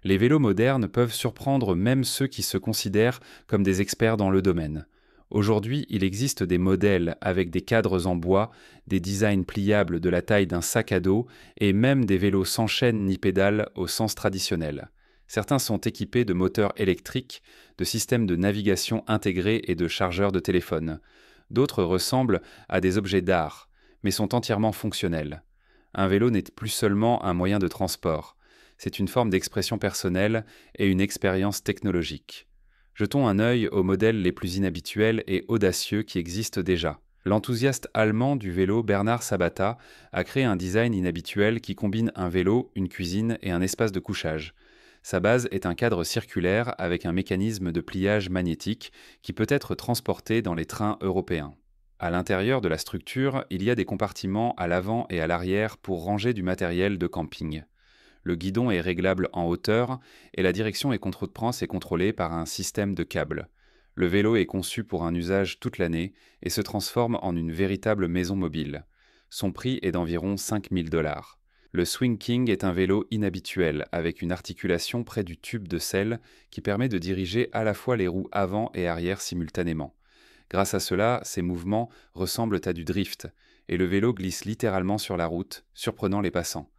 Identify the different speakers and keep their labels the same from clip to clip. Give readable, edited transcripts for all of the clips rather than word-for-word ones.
Speaker 1: Les vélos modernes peuvent surprendre même ceux qui se considèrent comme des experts dans le domaine. Aujourd'hui, il existe des modèles avec des cadres en bois, des designs pliables de la taille d'un sac à dos et même des vélos sans chaîne ni pédale au sens traditionnel. Certains sont équipés de moteurs électriques, de systèmes de navigation intégrés et de chargeurs de téléphone. D'autres ressemblent à des objets d'art, mais sont entièrement fonctionnels. Un vélo n'est plus seulement un moyen de transport. C'est une forme d'expression personnelle et une expérience technologique. Jetons un œil aux modèles les plus inhabituels et audacieux qui existent déjà. L'enthousiaste allemand du vélo Bernard Sabata a créé un design inhabituel qui combine un vélo, une cuisine et un espace de couchage. Sa base est un cadre circulaire avec un mécanisme de pliage magnétique qui peut être transporté dans les trains européens. À l'intérieur de la structure, il y a des compartiments à l'avant et à l'arrière pour ranger du matériel de camping. Le guidon est réglable en hauteur et la direction et contre-prince est contrôlée par un système de câbles. Le vélo est conçu pour un usage toute l'année et se transforme en une véritable maison mobile. Son prix est d'environ 5 000 $. Le Swing King est un vélo inhabituel avec une articulation près du tube de selle qui permet de diriger à la fois les roues avant et arrière simultanément. Grâce à cela, ces mouvements ressemblent à du drift et le vélo glisse littéralement sur la route, surprenant les passants.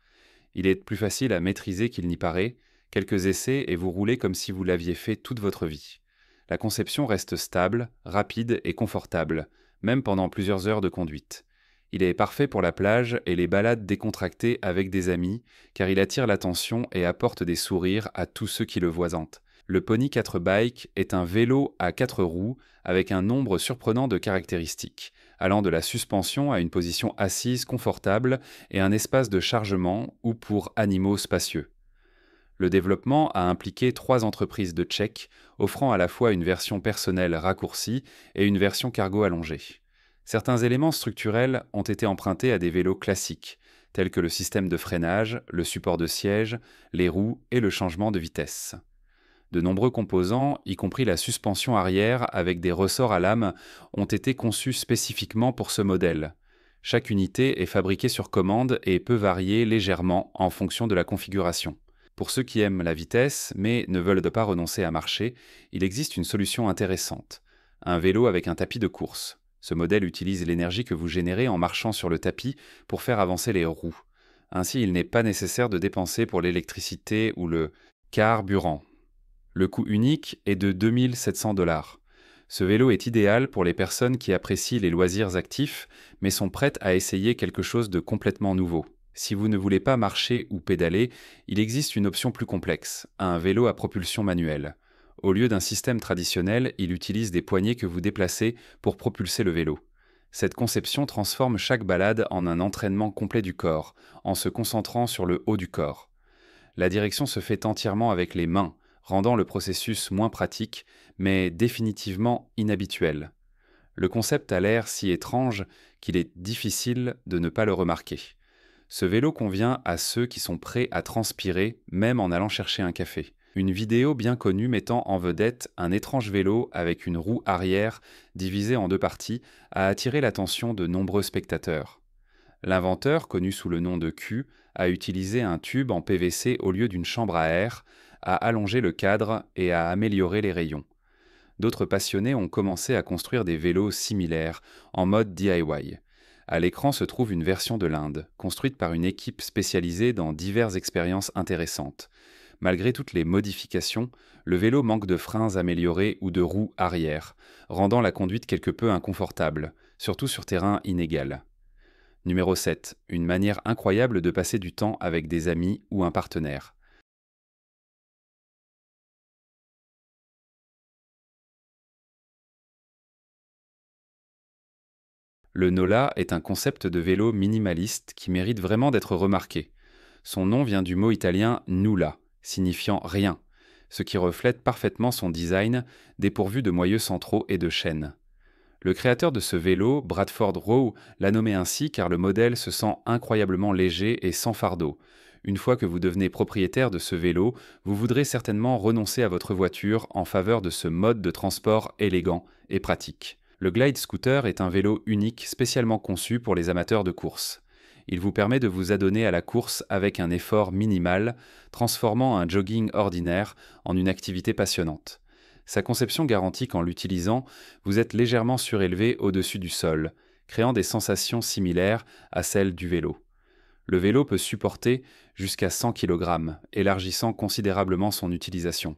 Speaker 1: Il est plus facile à maîtriser qu'il n'y paraît, quelques essais et vous roulez comme si vous l'aviez fait toute votre vie. La conception reste stable, rapide et confortable, même pendant plusieurs heures de conduite. Il est parfait pour la plage et les balades décontractées avec des amis, car il attire l'attention et apporte des sourires à tous ceux qui le voisintent. Le Pony 4 Bike est un vélo à 4 roues avec un nombre surprenant de caractéristiques, allant de la suspension à une position assise confortable et un espace de chargement ou pour animaux spacieux. Le développement a impliqué 3 entreprises de Tchèques, offrant à la fois une version personnelle raccourcie et une version cargo allongée. Certains éléments structurels ont été empruntés à des vélos classiques, tels que le système de freinage, le support de siège, les roues et le changement de vitesse. De nombreux composants, y compris la suspension arrière avec des ressorts à lame, ont été conçus spécifiquement pour ce modèle. Chaque unité est fabriquée sur commande et peut varier légèrement en fonction de la configuration. Pour ceux qui aiment la vitesse mais ne veulent pas renoncer à marcher, il existe une solution intéressante. Un vélo avec un tapis de course. Ce modèle utilise l'énergie que vous générez en marchant sur le tapis pour faire avancer les roues. Ainsi, il n'est pas nécessaire de dépenser pour l'électricité ou le carburant. Le coût unique est de 2 700 $. Ce vélo est idéal pour les personnes qui apprécient les loisirs actifs, mais sont prêtes à essayer quelque chose de complètement nouveau. Si vous ne voulez pas marcher ou pédaler, il existe une option plus complexe, un vélo à propulsion manuelle. Au lieu d'un système traditionnel, il utilise des poignées que vous déplacez pour propulser le vélo. Cette conception transforme chaque balade en un entraînement complet du corps, en se concentrant sur le haut du corps. La direction se fait entièrement avec les mains, rendant le processus moins pratique, mais définitivement inhabituel. Le concept a l'air si étrange qu'il est difficile de ne pas le remarquer. Ce vélo convient à ceux qui sont prêts à transpirer, même en allant chercher un café. Une vidéo bien connue mettant en vedette un étrange vélo avec une roue arrière divisée en 2 parties a attiré l'attention de nombreux spectateurs. L'inventeur, connu sous le nom de Q, a utilisé un tube en PVC au lieu d'une chambre à air, a allongé le cadre et a amélioré les rayons. D'autres passionnés ont commencé à construire des vélos similaires, en mode DIY. À l'écran se trouve une version de l'Inde, construite par une équipe spécialisée dans diverses expériences intéressantes. Malgré toutes les modifications, le vélo manque de freins améliorés ou de roues arrière, rendant la conduite quelque peu inconfortable, surtout sur terrain inégal. Numéro 7. Une manière incroyable de passer du temps avec des amis ou un partenaire. Le Nola est un concept de vélo minimaliste qui mérite vraiment d'être remarqué. Son nom vient du mot italien nulla, signifiant rien, ce qui reflète parfaitement son design, dépourvu de moyeux centraux et de chaînes. Le créateur de ce vélo, Bradford Rowe, l'a nommé ainsi car le modèle se sent incroyablement léger et sans fardeau. Une fois que vous devenez propriétaire de ce vélo, vous voudrez certainement renoncer à votre voiture en faveur de ce mode de transport élégant et pratique. Le Glide Scooter est un vélo unique spécialement conçu pour les amateurs de course. Il vous permet de vous adonner à la course avec un effort minimal, transformant un jogging ordinaire en une activité passionnante. Sa conception garantit qu'en l'utilisant, vous êtes légèrement surélevé au-dessus du sol, créant des sensations similaires à celles du vélo. Le vélo peut supporter jusqu'à 100 kg, élargissant considérablement son utilisation.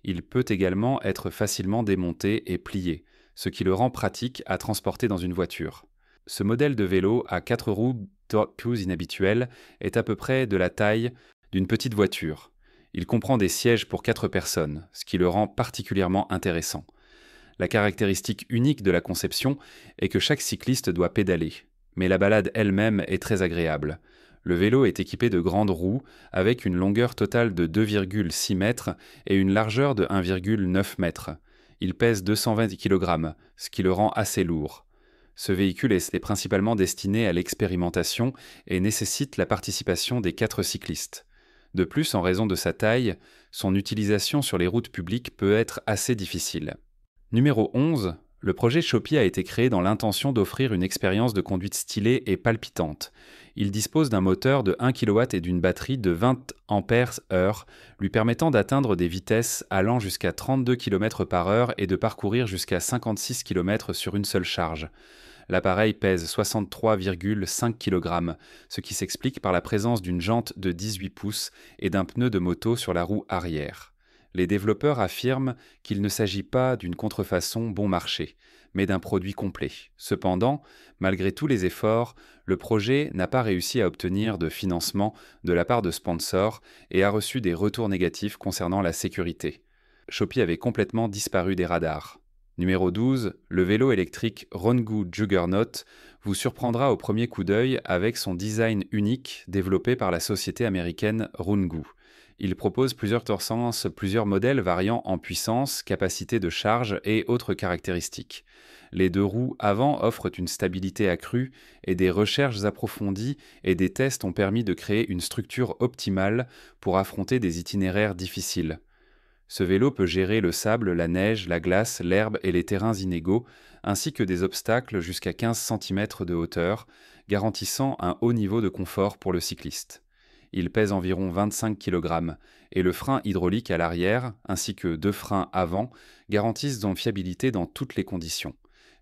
Speaker 1: Il peut également être facilement démonté et plié, ce qui le rend pratique à transporter dans une voiture. Ce modèle de vélo à 4 roues plus inhabituel est à peu près de la taille d'une petite voiture. Il comprend des sièges pour 4 personnes, ce qui le rend particulièrement intéressant. La caractéristique unique de la conception est que chaque cycliste doit pédaler, mais la balade elle-même est très agréable. Le vélo est équipé de grandes roues avec une longueur totale de 2,6 mètres et une largeur de 1,9 mètres. Il pèse 220 kg, ce qui le rend assez lourd. Ce véhicule est principalement destiné à l'expérimentation et nécessite la participation des 4 cyclistes. De plus, en raison de sa taille, son utilisation sur les routes publiques peut être assez difficile. Numéro 11. Le projet Shopee a été créé dans l'intention d'offrir une expérience de conduite stylée et palpitante. Il dispose d'un moteur de 1 kW et d'une batterie de 20 Ah, lui permettant d'atteindre des vitesses allant jusqu'à 32 km/h et de parcourir jusqu'à 56 km sur une seule charge. L'appareil pèse 63,5 kg, ce qui s'explique par la présence d'une jante de 18 pouces et d'un pneu de moto sur la roue arrière. Les développeurs affirment qu'il ne s'agit pas d'une contrefaçon bon marché, mais d'un produit complet. Cependant, malgré tous les efforts, le projet n'a pas réussi à obtenir de financement de la part de sponsors et a reçu des retours négatifs concernant la sécurité. Shopee avait complètement disparu des radars. Numéro 12, le vélo électrique Rungu Juggernaut vous surprendra au premier coup d'œil avec son design unique développé par la société américaine Rungu. Il propose plusieurs modèles variant en puissance, capacité de charge et autres caractéristiques. Les 2 roues avant offrent une stabilité accrue et des recherches approfondies et des tests ont permis de créer une structure optimale pour affronter des itinéraires difficiles. Ce vélo peut gérer le sable, la neige, la glace, l'herbe et les terrains inégaux, ainsi que des obstacles jusqu'à 15 cm de hauteur, garantissant un haut niveau de confort pour le cycliste. Il pèse environ 25 kg et le frein hydraulique à l'arrière, ainsi que 2 freins avant, garantissent son fiabilité dans toutes les conditions.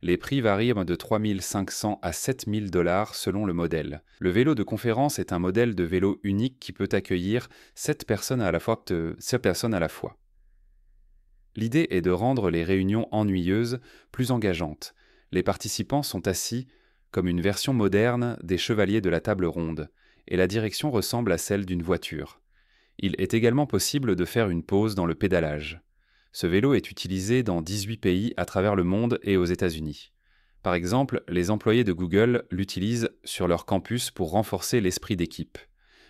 Speaker 1: Les prix varient de 3 500 à 7 000 $ selon le modèle. Le vélo de conférence est un modèle de vélo unique qui peut accueillir 7 personnes à la fois. L'idée est de rendre les réunions ennuyeuses plus engageantes. Les participants sont assis comme une version moderne des chevaliers de la table ronde, et la direction ressemble à celle d'une voiture. Il est également possible de faire une pause dans le pédalage. Ce vélo est utilisé dans 18 pays à travers le monde et aux États-Unis. Par exemple, les employés de Google l'utilisent sur leur campus pour renforcer l'esprit d'équipe.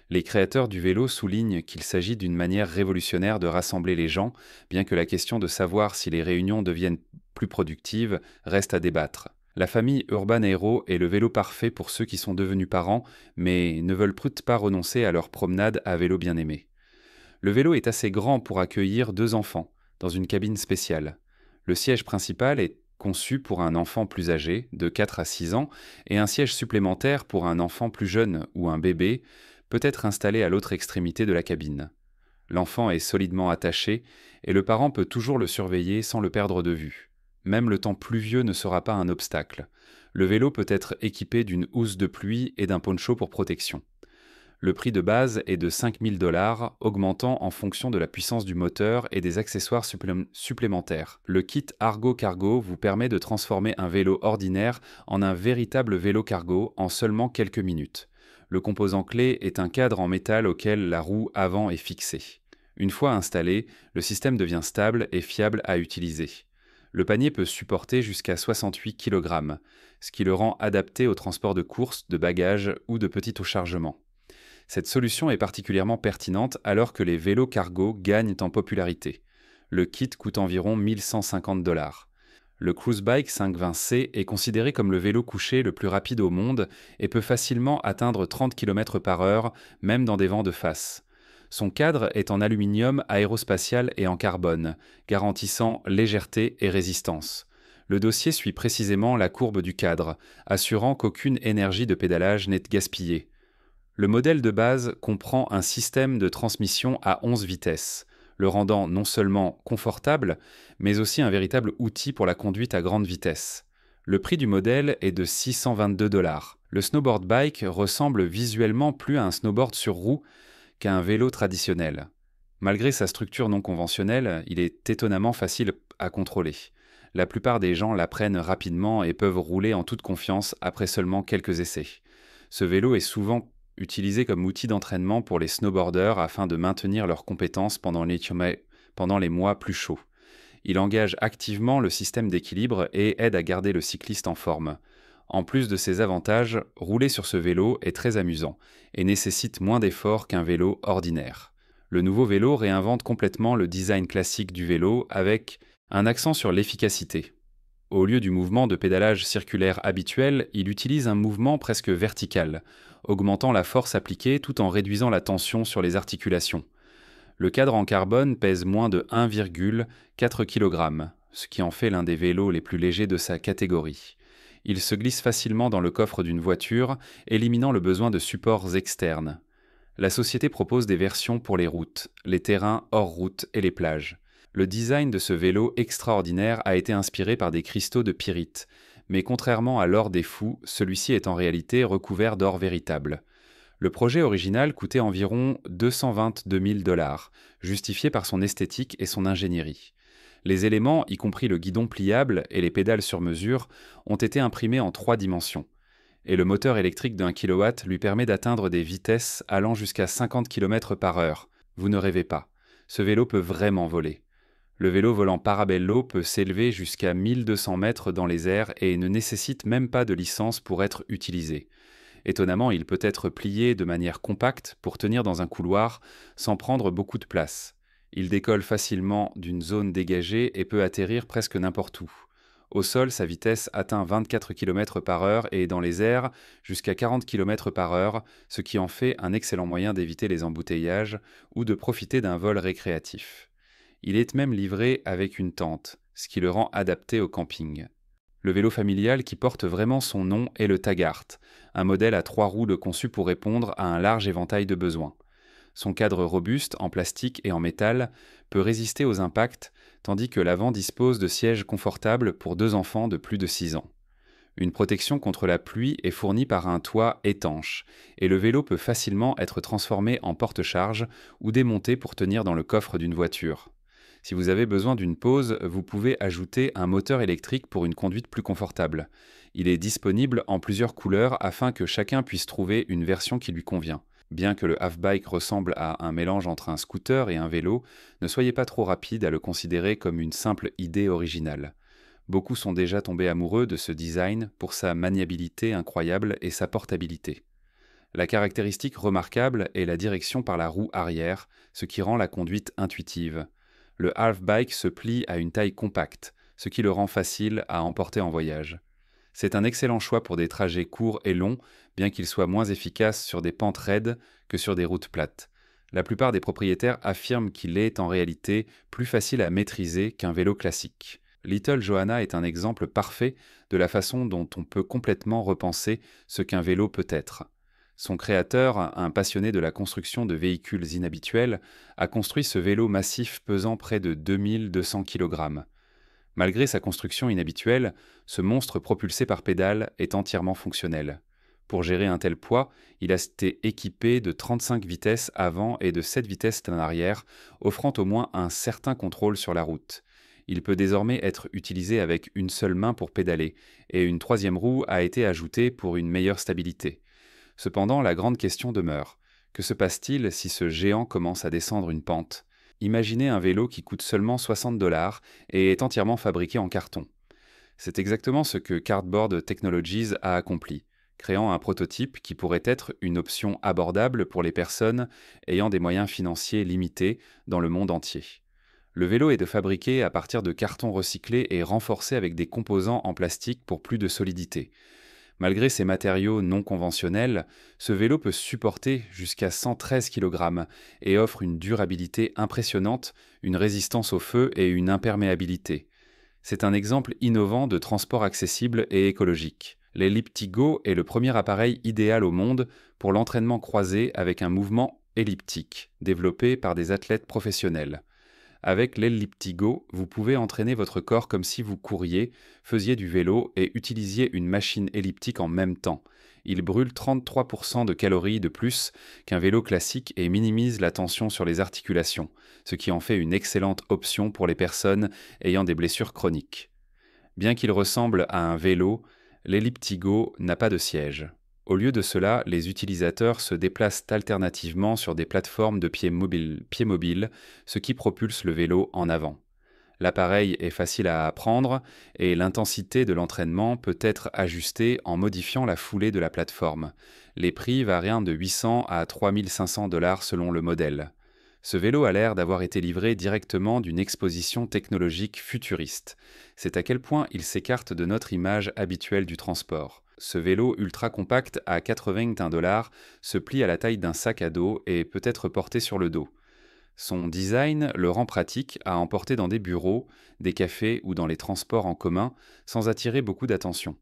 Speaker 1: Les créateurs du vélo soulignent qu'il s'agit d'une manière révolutionnaire de rassembler les gens, bien que la question de savoir si les réunions deviennent plus productives reste à débattre. La famille Urban Aero est le vélo parfait pour ceux qui sont devenus parents, mais ne veulent pas renoncer à leur promenade à vélo bien aimé. Le vélo est assez grand pour accueillir 2 enfants, dans une cabine spéciale. Le siège principal est conçu pour un enfant plus âgé, de 4 à 6 ans, et un siège supplémentaire pour un enfant plus jeune ou un bébé peut être installé à l'autre extrémité de la cabine. L'enfant est solidement attaché et le parent peut toujours le surveiller sans le perdre de vue. Même le temps pluvieux ne sera pas un obstacle. Le vélo peut être équipé d'une housse de pluie et d'un poncho pour protection. Le prix de base est de 5 000 $, augmentant en fonction de la puissance du moteur et des accessoires supplémentaires. Le kit Argo Cargo vous permet de transformer un vélo ordinaire en un véritable vélo cargo en seulement quelques minutes. Le composant clé est un cadre en métal auquel la roue avant est fixée. Une fois installé, le système devient stable et fiable à utiliser. Le panier peut supporter jusqu'à 68 kg, ce qui le rend adapté au transport de courses, de bagages ou de petits chargements. Cette solution est particulièrement pertinente alors que les vélos cargo gagnent en popularité. Le kit coûte environ 1 150 $. Le Cruise Bike 520C est considéré comme le vélo couché le plus rapide au monde et peut facilement atteindre 30 km/h, même dans des vents de face. Son cadre est en aluminium aérospatial et en carbone, garantissant légèreté et résistance. Le dossier suit précisément la courbe du cadre, assurant qu'aucune énergie de pédalage n'est gaspillée. Le modèle de base comprend un système de transmission à 11 vitesses, le rendant non seulement confortable, mais aussi un véritable outil pour la conduite à grande vitesse. Le prix du modèle est de 622 $. Le snowboard bike ressemble visuellement plus à un snowboard sur roue qu'à un vélo traditionnel. Malgré sa structure non conventionnelle, il est étonnamment facile à contrôler. La plupart des gens l'apprennent rapidement et peuvent rouler en toute confiance après seulement quelques essais. Ce vélo est souvent utilisé comme outil d'entraînement pour les snowboarders afin de maintenir leurs compétences pendant les mois plus chauds. Il engage activement le système d'équilibre et aide à garder le cycliste en forme. En plus de ces avantages, rouler sur ce vélo est très amusant et nécessite moins d'efforts qu'un vélo ordinaire. Le nouveau vélo réinvente complètement le design classique du vélo avec un accent sur l'efficacité. Au lieu du mouvement de pédalage circulaire habituel, il utilise un mouvement presque vertical, augmentant la force appliquée tout en réduisant la tension sur les articulations. Le cadre en carbone pèse moins de 1,4 kg, ce qui en fait l'un des vélos les plus légers de sa catégorie. Il se glisse facilement dans le coffre d'une voiture, éliminant le besoin de supports externes. La société propose des versions pour les routes, les terrains hors route et les plages. Le design de ce vélo extraordinaire a été inspiré par des cristaux de pyrite, mais contrairement à l'or des fous, celui-ci est en réalité recouvert d'or véritable. Le projet original coûtait environ 222 000 $, justifié par son esthétique et son ingénierie. Les éléments, y compris le guidon pliable et les pédales sur mesure, ont été imprimés en 3 dimensions. Et le moteur électrique d'1 kW lui permet d'atteindre des vitesses allant jusqu'à 50 km/h. Vous ne rêvez pas. Ce vélo peut vraiment voler. Le vélo volant Parabello peut s'élever jusqu'à 1200 mètres dans les airs et ne nécessite même pas de licence pour être utilisé. Étonnamment, il peut être plié de manière compacte pour tenir dans un couloir sans prendre beaucoup de place. Il décolle facilement d'une zone dégagée et peut atterrir presque n'importe où. Au sol, sa vitesse atteint 24 km/h et dans les airs jusqu'à 40 km/h, ce qui en fait un excellent moyen d'éviter les embouteillages ou de profiter d'un vol récréatif. Il est même livré avec une tente, ce qui le rend adapté au camping. Le vélo familial qui porte vraiment son nom est le Tagart, un modèle à 3 roues conçu pour répondre à un large éventail de besoins. Son cadre robuste, en plastique et en métal, peut résister aux impacts, tandis que l'avant dispose de sièges confortables pour 2 enfants de plus de 6 ans. Une protection contre la pluie est fournie par un toit étanche, et le vélo peut facilement être transformé en porte-charge ou démonté pour tenir dans le coffre d'une voiture. Si vous avez besoin d'une pause, vous pouvez ajouter un moteur électrique pour une conduite plus confortable. Il est disponible en plusieurs couleurs afin que chacun puisse trouver une version qui lui convient. Bien que le half-bike ressemble à un mélange entre un scooter et un vélo, ne soyez pas trop rapide à le considérer comme une simple idée originale. Beaucoup sont déjà tombés amoureux de ce design pour sa maniabilité incroyable et sa portabilité. La caractéristique remarquable est la direction par la roue arrière, ce qui rend la conduite intuitive. Le half-bike se plie à une taille compacte, ce qui le rend facile à emporter en voyage. C'est un excellent choix pour des trajets courts et longs, bien qu'il soit moins efficace sur des pentes raides que sur des routes plates. La plupart des propriétaires affirment qu'il est en réalité plus facile à maîtriser qu'un vélo classique. Little Johanna est un exemple parfait de la façon dont on peut complètement repenser ce qu'un vélo peut être. Son créateur, un passionné de la construction de véhicules inhabituels, a construit ce vélo massif pesant près de 2200 kg. Malgré sa construction inhabituelle, ce monstre propulsé par pédale est entièrement fonctionnel. Pour gérer un tel poids, il a été équipé de 35 vitesses avant et de 7 vitesses en arrière, offrant au moins un certain contrôle sur la route. Il peut désormais être utilisé avec une seule main pour pédaler, et une 3e roue a été ajoutée pour une meilleure stabilité. Cependant, la grande question demeure. Que se passe-t-il si ce géant commence à descendre une pente ? Imaginez un vélo qui coûte seulement 60 $ et est entièrement fabriqué en carton. C'est exactement ce que Cardboard Technologies a accompli, créant un prototype qui pourrait être une option abordable pour les personnes ayant des moyens financiers limités dans le monde entier. Le vélo est fabriqué à partir de carton recyclé et renforcé avec des composants en plastique pour plus de solidité. Malgré ces matériaux non conventionnels, ce vélo peut supporter jusqu'à 113 kg et offre une durabilité impressionnante, une résistance au feu et une imperméabilité. C'est un exemple innovant de transport accessible et écologique. L'Elliptigo est le premier appareil idéal au monde pour l'entraînement croisé avec un mouvement elliptique, développé par des athlètes professionnels. Avec l'Elliptigo, vous pouvez entraîner votre corps comme si vous couriez, faisiez du vélo et utilisiez une machine elliptique en même temps. Il brûle 33% de calories de plus qu'un vélo classique et minimise la tension sur les articulations, ce qui en fait une excellente option pour les personnes ayant des blessures chroniques. Bien qu'il ressemble à un vélo, l'Elliptigo n'a pas de siège. Au lieu de cela, les utilisateurs se déplacent alternativement sur des plateformes de pieds mobiles, ce qui propulse le vélo en avant. L'appareil est facile à apprendre et l'intensité de l'entraînement peut être ajustée en modifiant la foulée de la plateforme. Les prix varient de 800 à 3 500 $ selon le modèle. Ce vélo a l'air d'avoir été livré directement d'une exposition technologique futuriste. C'est à quel point il s'écarte de notre image habituelle du transport. Ce vélo ultra compact à 81 $ se plie à la taille d'un sac à dos et peut être porté sur le dos. Son design le rend pratique à emporter dans des bureaux, des cafés ou dans les transports en commun sans attirer beaucoup d'attention.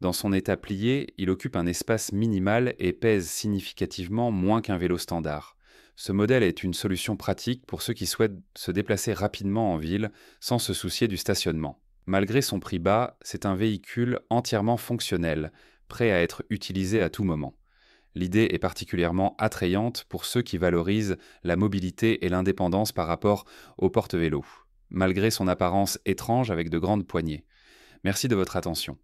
Speaker 1: Dans son état plié, il occupe un espace minimal et pèse significativement moins qu'un vélo standard. Ce modèle est une solution pratique pour ceux qui souhaitent se déplacer rapidement en ville sans se soucier du stationnement. Malgré son prix bas, c'est un véhicule entièrement fonctionnel, prêt à être utilisé à tout moment. L'idée est particulièrement attrayante pour ceux qui valorisent la mobilité et l'indépendance par rapport au porte-vélo, malgré son apparence étrange avec de grandes poignées. Merci de votre attention.